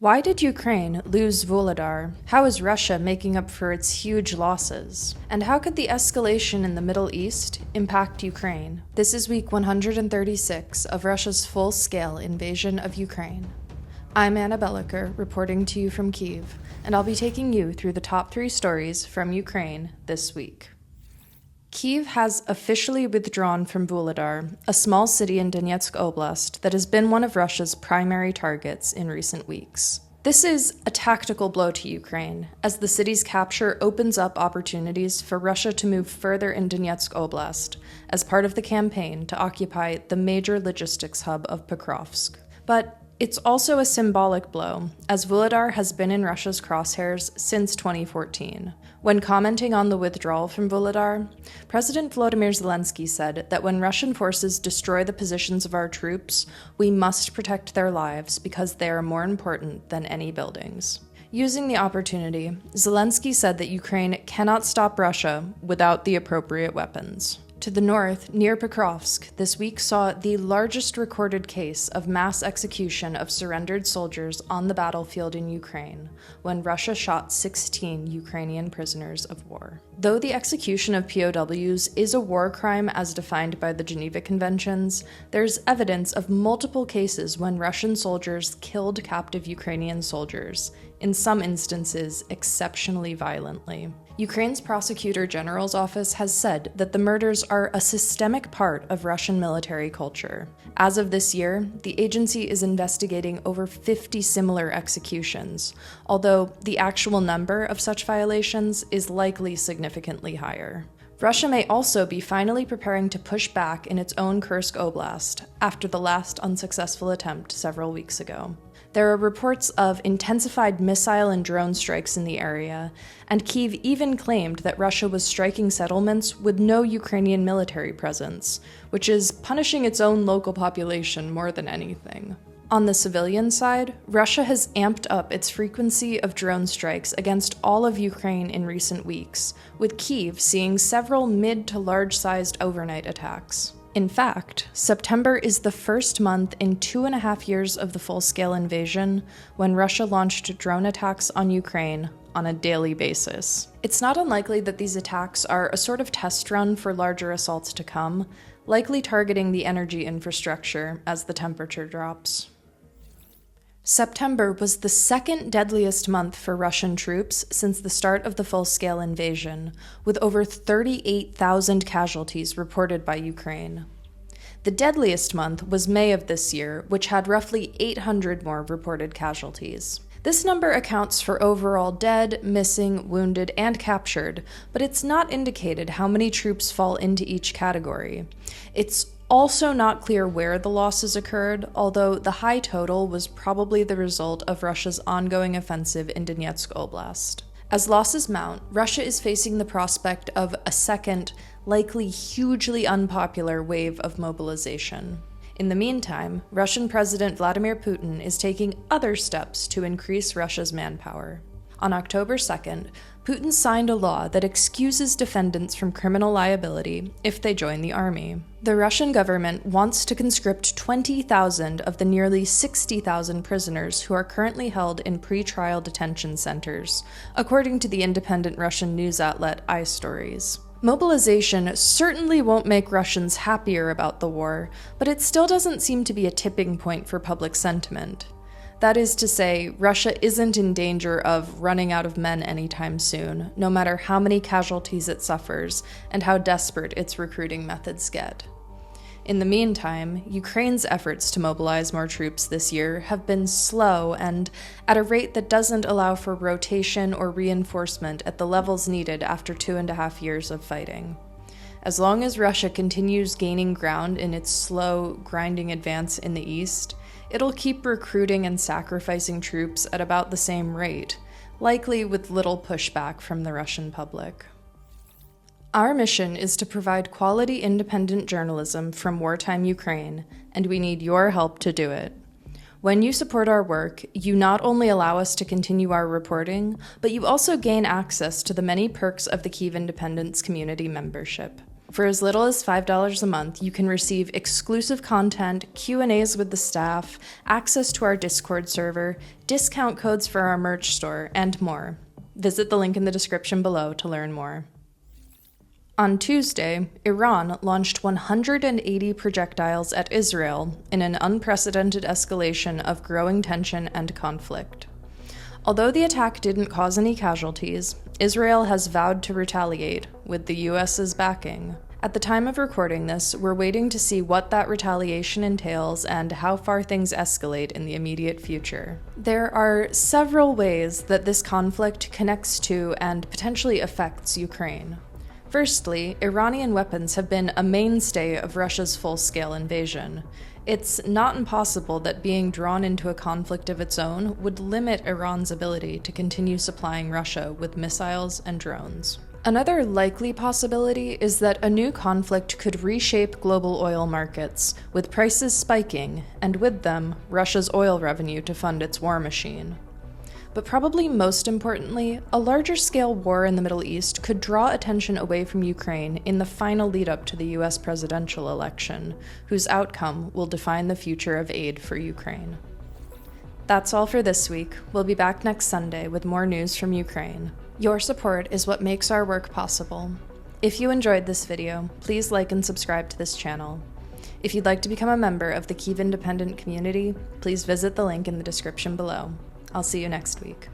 Why did Ukraine lose Vuhledar? How is Russia making up for its huge losses? And how could the escalation in the Middle East impact Ukraine? This is week 136 of Russia's full-scale invasion of Ukraine. I'm Anna Belokur, reporting to you from Kyiv, and I'll be taking you through the top 3 stories from Ukraine this week. Kyiv has officially withdrawn from Vuhledar, a small city in Donetsk Oblast that has been one of Russia's primary targets in recent weeks. This is a tactical blow to Ukraine, as the city's capture opens up opportunities for Russia to move further in Donetsk Oblast as part of the campaign to occupy the major logistics hub of Pokrovsk. But it's also a symbolic blow, as Vuhledar has been in Russia's crosshairs since 2014. When commenting on the withdrawal from Vuhledar, President Volodymyr Zelensky said that when Russian forces destroy the positions of our troops, we must protect their lives because they are more important than any buildings. Using the opportunity, Zelensky said that Ukraine cannot stop Russia without the appropriate weapons. To the north, near Pokrovsk, this week saw the largest recorded case of mass execution of surrendered soldiers on the battlefield in Ukraine, when Russia shot 16 Ukrainian prisoners of war. Though the execution of POWs is a war crime as defined by the Geneva Conventions, there's evidence of multiple cases when Russian soldiers killed captive Ukrainian soldiers, in some instances exceptionally violently. Ukraine's Prosecutor General's office has said that the murders are a systemic part of Russian military culture. As of this year, the agency is investigating over 50 similar executions, although the actual number of such violations is likely significantly higher. Russia may also be finally preparing to push back in its own Kursk Oblast after the last unsuccessful attempt several weeks ago. There are reports of intensified missile and drone strikes in the area, and Kyiv even claimed that Russia was striking settlements with no Ukrainian military presence, which is punishing its own local population more than anything. On the civilian side, Russia has amped up its frequency of drone strikes against all of Ukraine in recent weeks, with Kyiv seeing several mid to large-sized overnight attacks. In fact, September is the first month in 2.5 years of the full-scale invasion when Russia launched drone attacks on Ukraine on a daily basis. It's not unlikely that these attacks are a sort of test run for larger assaults to come, likely targeting the energy infrastructure as the temperature drops. September was the second deadliest month for Russian troops since the start of the full-scale invasion, with over 38,000 casualties reported by Ukraine. The deadliest month was May of this year, which had roughly 800 more reported casualties. This number accounts for overall dead, missing, wounded, and captured, but it's not indicated how many troops fall into each category. It's also not clear where the losses occurred, although the high total was probably the result of Russia's ongoing offensive in Donetsk Oblast. As losses mount, Russia is facing the prospect of a second, likely hugely unpopular wave of mobilization. In the meantime, Russian President Vladimir Putin is taking other steps to increase Russia's manpower. On October 2nd, Putin signed a law that excuses defendants from criminal liability if they join the army. The Russian government wants to conscript 20,000 of the nearly 60,000 prisoners who are currently held in pre-trial detention centers, according to the independent Russian news outlet iStories. Mobilization certainly won't make Russians happier about the war, but it still doesn't seem to be a tipping point for public sentiment. That is to say, Russia isn't in danger of running out of men anytime soon, no matter how many casualties it suffers and how desperate its recruiting methods get. In the meantime, Ukraine's efforts to mobilize more troops this year have been slow and at a rate that doesn't allow for rotation or reinforcement at the levels needed after 2.5 years of fighting. As long as Russia continues gaining ground in its slow, grinding advance in the east, it'll keep recruiting and sacrificing troops at about the same rate, likely with little pushback from the Russian public. Our mission is to provide quality independent journalism from wartime Ukraine, and we need your help to do it. When you support our work, you not only allow us to continue our reporting, but you also gain access to the many perks of the Kyiv Independence community membership. For as little as $5 a month, you can receive exclusive content, Q&As with the staff, access to our Discord server, discount codes for our merch store, and more. Visit the link in the description below to learn more. On Tuesday, Iran launched 180 projectiles at Israel in an unprecedented escalation of growing tension and conflict. Although the attack didn't cause any casualties, Israel has vowed to retaliate, with the US's backing. At the time of recording this, we're waiting to see what that retaliation entails and how far things escalate in the immediate future. There are several ways that this conflict connects to and potentially affects Ukraine. Firstly, Iranian weapons have been a mainstay of Russia's full-scale invasion. It's not impossible that being drawn into a conflict of its own would limit Iran's ability to continue supplying Russia with missiles and drones. Another likely possibility is that a new conflict could reshape global oil markets, with prices spiking, and with them, Russia's oil revenue to fund its war machine. But probably most importantly, a larger-scale war in the Middle East could draw attention away from Ukraine in the final lead-up to the US presidential election, whose outcome will define the future of aid for Ukraine. That's all for this week. We'll be back next Sunday with more news from Ukraine. Your support is what makes our work possible. If you enjoyed this video, please like and subscribe to this channel. If you'd like to become a member of the Kyiv Independent community, please visit the link in the description below. I'll see you next week.